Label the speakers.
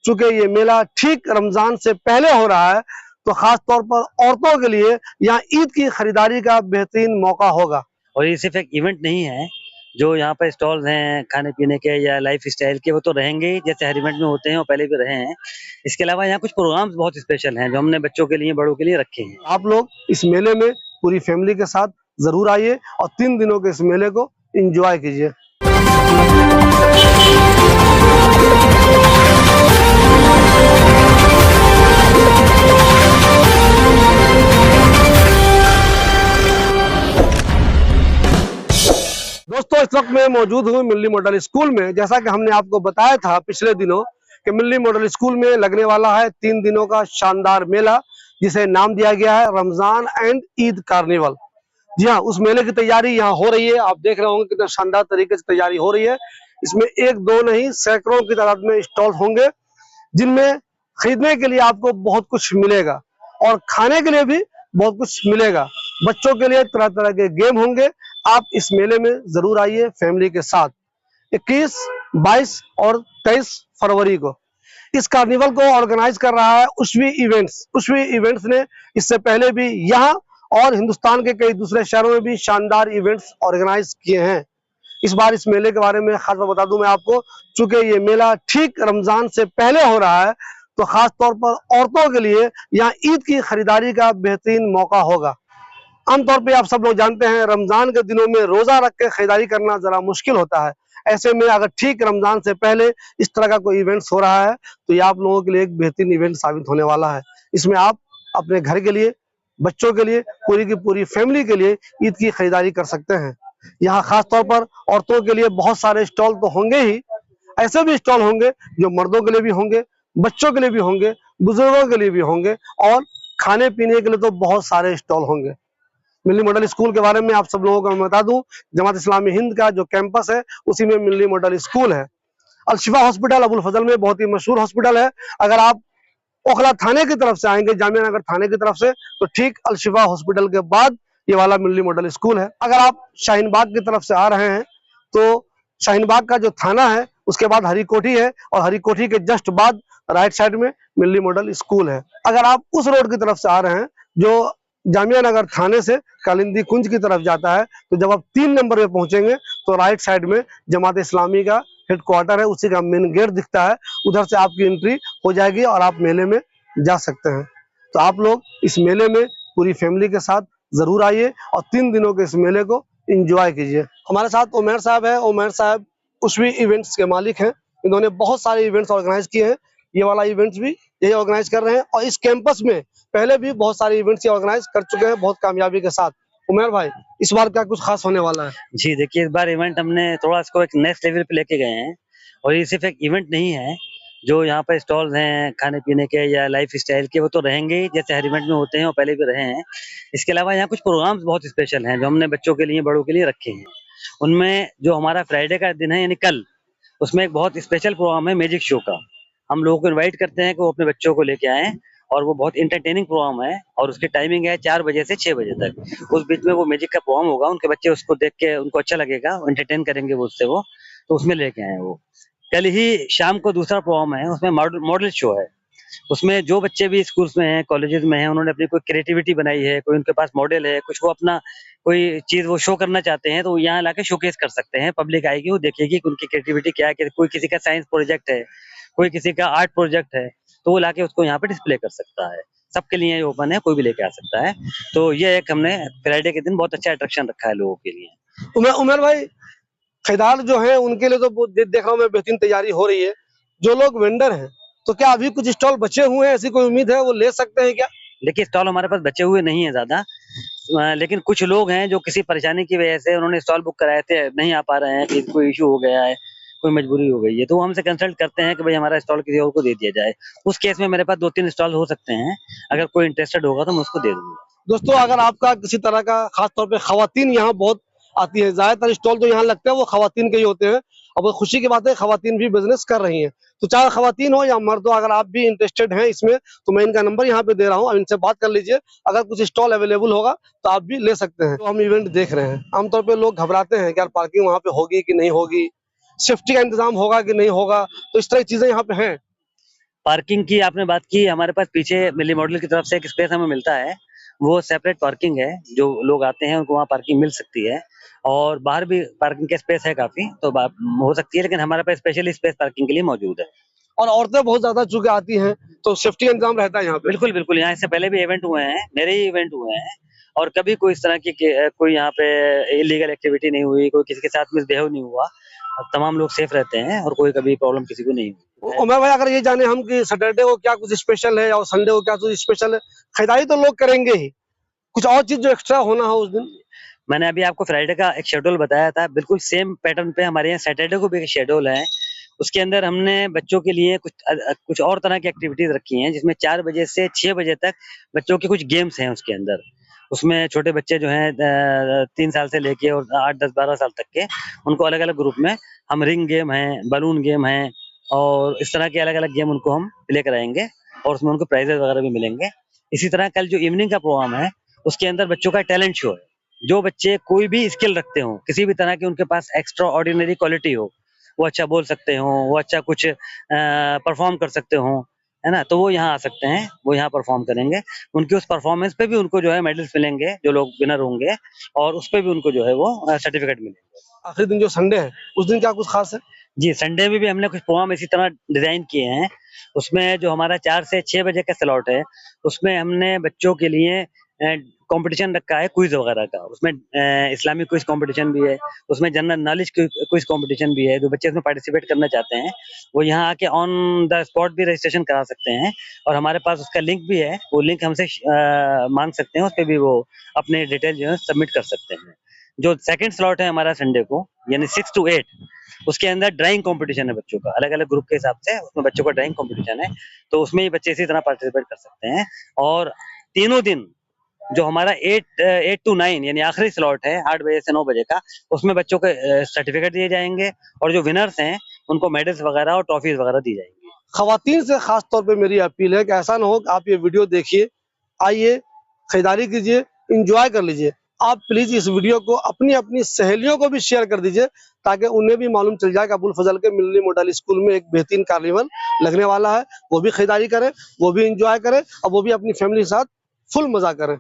Speaker 1: चूंकि ये मेला ठीक रमजान से पहले हो रहा है, तो खास तौर पर औरतों के लिए यहाँ ईद की खरीदारी का बेहतरीन मौका होगा।
Speaker 2: और ये सिर्फ एक इवेंट नहीं है, जो यहाँ पर स्टॉल्स हैं खाने पीने के या लाइफ स्टाइल के, वो तो रहेंगे ही जैसे हर इवेंट में होते हैं और पहले भी रहे हैं। इसके अलावा यहाँ कुछ प्रोग्राम्स बहुत स्पेशल हैं जो हमने बच्चों के लिए बड़ों के लिए रखे हैं।
Speaker 1: आप लोग इस मेले में पूरी फैमिली के साथ जरूर आइए और 3 दिनों के इस मेले को एंजॉय कीजिए। दोस्तों, इस वक्त मैं मौजूद हूँ मिल्ली मॉडल स्कूल में। जैसा कि हमने आपको बताया था पिछले दिनों कि मिल्ली मॉडल स्कूल में लगने वाला है 3 दिनों का शानदार मेला, जिसे नाम दिया गया है रमजान एंड ईद कार्निवल। जी हाँ, उस मेले की तैयारी यहाँ हो रही है। आप देख रहे होंगे कितना शानदार तरीके से तैयारी हो रही है। इसमें 1-2 नहीं, सैकड़ों की तादाद में स्टॉल होंगे, जिनमें खरीदने के लिए आपको बहुत कुछ मिलेगा और खाने के लिए भी बहुत कुछ मिलेगा। बच्चों के लिए तरह तरह के गेम होंगे। आप इस मेले में जरूर आइए फैमिली के साथ। 21, 22 और 23 फरवरी को इस कार्निवल को ऑर्गेनाइज कर रहा है उश्वी इवेंट्स। उश्वी इवेंट्स ने इससे पहले भी यहाँ और हिंदुस्तान के कई दूसरे शहरों में भी शानदार इवेंट्स ऑर्गेनाइज किए हैं। इस बार इस मेले के बारे में खास बात बता दूं मैं आपको, चूंकि ये मेला ठीक रमजान से पहले हो रहा है, तो खास तौर पर औरतों के लिए यहाँ ईद की खरीदारी का बेहतरीन मौका होगा। आमतौर पे आप सब लोग जानते हैं, रमजान के दिनों में रोजा रख के खरीदारी करना जरा मुश्किल होता है। ऐसे में अगर ठीक रमजान से पहले इस तरह का कोई इवेंट्स हो रहा है, तो ये आप लोगों के लिए एक बेहतरीन इवेंट साबित होने वाला है। इसमें आप अपने घर के लिए, बच्चों के लिए, पूरी की पूरी फैमिली के लिए ईद की खरीदारी कर सकते हैं। यहाँ खास तौर पर औरतों के लिए बहुत सारे स्टॉल तो होंगे ही, ऐसे भी स्टॉल होंगे जो मर्दों के लिए भी होंगे, बच्चों के लिए भी होंगे, बुजुर्गों के लिए भी होंगे और खाने पीने के लिए तो बहुत सारे स्टॉल होंगे। मिल्ली मॉडल स्कूल के बारे में आप सब लोगों को मैं बता दूं, जमात इस्लामी हिंद का जो कैंपस है उसी में मिल्ली मॉडल स्कूल है। अल-शिफा हॉस्पिटल अबुल फजल में बहुत ही मशहूर हॉस्पिटल है। अगर आप ओखला थाने की तरफ से आएंगे, जामिया नगर थाने की तरफ से, तो ठीक अल-शिफा हॉस्पिटल के बाद ये वाला मिल्ली मॉडल स्कूल है। अगर आप शाहीन बाग की तरफ से आ रहे हैं, तो शाहीन बाग का जो थाना है उसके बाद हरी कोठी है और हरी कोठी के जस्ट बाद राइट साइड में मिल्ली मॉडल स्कूल है। अगर आप उस रोड की तरफ से आ रहे हैं जो जामिया नगर थाने से कालिंदी कुंज की तरफ जाता है, तो जब आप 3 नंबर पे पहुंचेंगे तो राइट साइड में जमात इस्लामी का हेडक्वार्टर है, उसी का मेन गेट दिखता है। उधर से आपकी एंट्री हो जाएगी और आप मेले में जा सकते हैं। तो आप लोग इस मेले में पूरी फैमिली के साथ जरूर आइए और 3 दिनों के इस मेले को एंजॉय कीजिए। हमारे साथ उमैर साहब है। उमैर साहब उश्वी इवेंट्स के मालिक हैं। इन्होंने बहुत सारे इवेंट्स ऑर्गेनाइज किए हैं। ये वाला इवेंट्स भी यही ऑर्गेनाइज कर रहे हैं और इस कैंपस में पहले भी बहुत सारे इवेंट्स ऑर्गेनाइज कर चुके हैं बहुत कामयाबी के साथ। उमैर भाई, इस बार क्या कुछ खास होने वाला है?
Speaker 2: जी देखिए, इस बार इवेंट हमने थोड़ा इसको एक नेक्स्ट लेवल पे लेके गए हैं। और ये सिर्फ एक इवेंट नहीं है, जो यहाँ पर स्टॉल्स हैं खाने पीने के या लाइफ स्टाइल के, वो तो रहेंगे ही जैसे हर इवेंट में होते हैं और पहले भी रहे हैं। इसके अलावा यहाँ कुछ प्रोग्राम्स बहुत स्पेशल हैं जो हमने बच्चों के लिए बड़ों के लिए रखे हैं। उनमें जो हमारा फ्राइडे का दिन है यानी कल, उसमें एक बहुत स्पेशल प्रोग्राम है मैजिक शो का। हम लोगों को इनवाइट करते हैं कि वो अपने बच्चों को लेके आएँ और वो बहुत एंटरटेनिंग प्रोग्राम है और उसकी टाइमिंग है 4 बजे से 6 बजे तक। उस बीच में वो मैजिक का प्रोग्राम होगा, उनके बच्चे उसको देख के उनको अच्छा लगेगा, एंटरटेन करेंगे वो उससे, वो तो उसमें लेके आए वो। कल ही शाम को दूसरा प्रोग्राम है, उसमें मॉडल शो है। उसमें जो बच्चे भी स्कूल्स में हैं, कॉलेजेस में हैं, उन्होंने अपनी कोई क्रिएटिविटी बनाई है, कोई उनके पास मॉडल है, कुछ वो अपना कोई चीज़ वो शो करना चाहते हैं, तो यहाँ लाके शोकेस कर सकते हैं। पब्लिक आएगी, वो देखेगी कि उनकी क्रिएटिविटी क्या है। कोई किसी का साइंस प्रोजेक्ट है, कोई किसी का आर्ट प्रोजेक्ट है, तो वो लाके उसको यहाँ पे डिस्प्ले कर सकता है। सबके लिए ये ओपन है, कोई भी लेके आ सकता है। तो ये एक हमने फ्राइडे के दिन बहुत अच्छा अट्रैक्शन रखा है लोगों के लिए।
Speaker 1: उमर भाई, खरीदार जो है उनके लिए तो देख रहा हूँ मैं बेहतरीन तैयारी हो रही है। जो लोग वेंडर हैं, तो क्या अभी कुछ स्टॉल बचे हुए हैं, ऐसी कोई उम्मीद है वो ले सकते हैं क्या?
Speaker 2: देखिए, स्टॉल हमारे पास बचे हुए नहीं है ज्यादा, लेकिन कुछ लोग हैं जो किसी परेशानी की वजह से उन्होंने स्टॉल बुक कराए थे, नहीं आ पा रहे हैं, कि कोई इशू हो गया है, कोई मजबूरी हो गई है, तो वो हमसे कंसल्ट करते हैं कि भाई हमारा स्टॉल किसी और को दे दिया जाए। उस केस में मेरे पास 2-3 स्टॉल हो सकते हैं, अगर कोई इंटरेस्टेड होगा तो मैं उसको दे दूंगा।
Speaker 1: दोस्तों, अगर आपका किसी तरह का, खास तौर पे खवातीन यहाँ बहुत आती है, ज्यादातर स्टॉल जो यहाँ लगते हैं वो खवातीन के ही होते हैं। अब वो खुशी की बात है, खवातीन भी बिजनेस कर रही हैं, तो चाहे खवातीन हो या मर्द हो, अगर आप भी इंटरेस्टेड हैं इसमें, तो मैं इनका नंबर यहाँ पे दे रहा हूँ, अब इनसे बात कर लीजिए। अगर कुछ स्टॉल अवेलेबल होगा तो आप भी ले सकते हैं। तो हम इवेंट देख रहे हैं, आमतौर पर लोग घबराते हैं कि यार पार्किंग वहाँ पे होगी कि नहीं होगी, सेफ्टी का इंतजाम होगा कि नहीं होगा, तो इस तरह की चीजें यहाँ पे हैं।
Speaker 2: पार्किंग की आपने बात की, हमारे पास पीछे मिली मॉडल की तरफ से एक स्पेस हमें मिलता है, वो सेपरेट पार्किंग है, जो लोग आते हैं उनको वहाँ पार्किंग मिल सकती है, और बाहर भी पार्किंग की स्पेस है काफ़ी, तो हो सकती है, लेकिन हमारे पास स्पेशली स्पेस पार्किंग के लिए मौजूद है।
Speaker 1: और औरतें बहुत ज्यादा चूंकि आती हैं तो सेफ्टी का इंतजाम रहता है यहाँ पे।
Speaker 2: बिल्कुल, बिल्कुल, यहाँ इससे पहले भी इवेंट हुए हैं, मेरे ही इवेंट हुए हैं, और कभी कोई इस तरह की कोई यहाँ पे इल्लीगल एक्टिविटी नहीं हुई, कोई किसी के साथ मिसबिहेव नहीं हुआ, तमाम लोग सेफ रहते हैं और कोई कभी प्रॉब्लम किसी को नहीं हुई।
Speaker 1: उमर भाई, अगर ये जाने हम कि सैटरडे को क्या कुछ स्पेशल है और संडे को क्या कुछ स्पेशल है, खरीदारी तो लोग करेंगे ही, कुछ और चीज जो एक्स्ट्रा होना हो उस दिन?
Speaker 2: मैंने अभी आपको फ्राइडे का एक शेड्यूल बताया था, बिल्कुल सेम पैटर्न पे हमारे यहाँ सैटरडे को भी एक शेड्यूल है। उसके अंदर हमने बच्चों के लिए कुछ और तरह की एक्टिविटीज रखी हैं, जिसमें 4 बजे से 6 बजे तक बच्चों के कुछ गेम्स हैं उसके अंदर। उसमें छोटे बच्चे जो हैं 3 साल से लेके और 8, 10, 12 साल तक के, उनको अलग-अलग ग्रुप में हम रिंग गेम है, बलून गेम है, और इस तरह के अलग-अलग गेम उनको हम प्ले कराएँगे, और उसमें उनको प्राइजेज़ वगैरह भी मिलेंगे। इसी तरह कल जो इवनिंग का प्रोग्राम है, उसके अंदर बच्चों का टैलेंट शो है। जो बच्चे कोई भी स्किल रखते हों, किसी भी तरह की उनके पास एक्स्ट्रा ऑर्डिनरी क्वालिटी हो, वो अच्छा बोल सकते हों, वो अच्छा कुछ परफॉर्म कर सकते हों, है ना? तो वो यहाँ आ सकते हैं, वो यहाँ परफॉर्म करेंगे। उनकी उस परफॉर्मेंस पे भी उनको जो है मेडल्स मिलेंगे, जो लोग विनर होंगे, और उस पे भी उनको जो है वो सर्टिफिकेट मिलेंगे।
Speaker 1: आखिरी दिन जो संडे है उस दिन क्या कुछ खास है?
Speaker 2: जी, संडे में भी हमने कुछ प्रोग्राम इसी तरह डिज़ाइन किए हैं। उसमें जो हमारा 4 से 6 बजे का स्लॉट है, उसमें हमने बच्चों के लिए कॉम्पिटिशन रखा है क्विज़ वगैरह का। उसमें इस्लामिक क्विज़ कॉम्पिटिशन भी है, उसमें जनरल नॉलेज क्विज़ कॉम्पिटिशन भी है। जो बच्चे इसमें पार्टिसिपेट करना चाहते हैं, वो यहाँ आके ऑन द स्पॉट भी रजिस्ट्रेशन करा सकते हैं, और हमारे पास उसका लिंक भी है। वो लिंक हमसे माँग सकते हैं, उसपे भी वो अपने डिटेल जो है सबमिट कर सकते हैं। जो सेकंड स्लॉट है हमारा संडे को, यानी 6 टू 8, उसके अंदर ड्राइंग कंपटीशन है बच्चों का, अलग-अलग ग्रुप के हिसाब से उसमें बच्चों का ड्राइंग कंपटीशन है, तो उसमें ये बच्चे इसी तरह पार्टिसिपेट कर सकते हैं। और तीनों दिन जो हमारा 8 टू 9 यानी आखिरी स्लॉट है 8 बजे से 9 बजे का, उसमें बच्चों के सर्टिफिकेट दिए जाएंगे, और जो विनर्स हैं उनको मेडल्स वगैरह और ट्रॉफीज वगैरह दी जाएंगी।
Speaker 1: खवातीन से खास तौर पे मेरी अपील है कि ऐसा ना हो कि आप ये वीडियो देखिए, आइए, खरीदारी कीजिए, इंजॉय कर लीजिए। आप प्लीज इस वीडियो को अपनी अपनी सहेलियों को भी शेयर कर दीजिए, ताकि उन्हें भी मालूम चल जाए कि अबुल फजल के मिल्ली मॉडल स्कूल में एक बेहतरीन कार्निवल लगने वाला है। वो भी खरीदारी करें, वो भी इंजॉय करें, और वो भी अपनी फैमिली के साथ फुल मजा करें।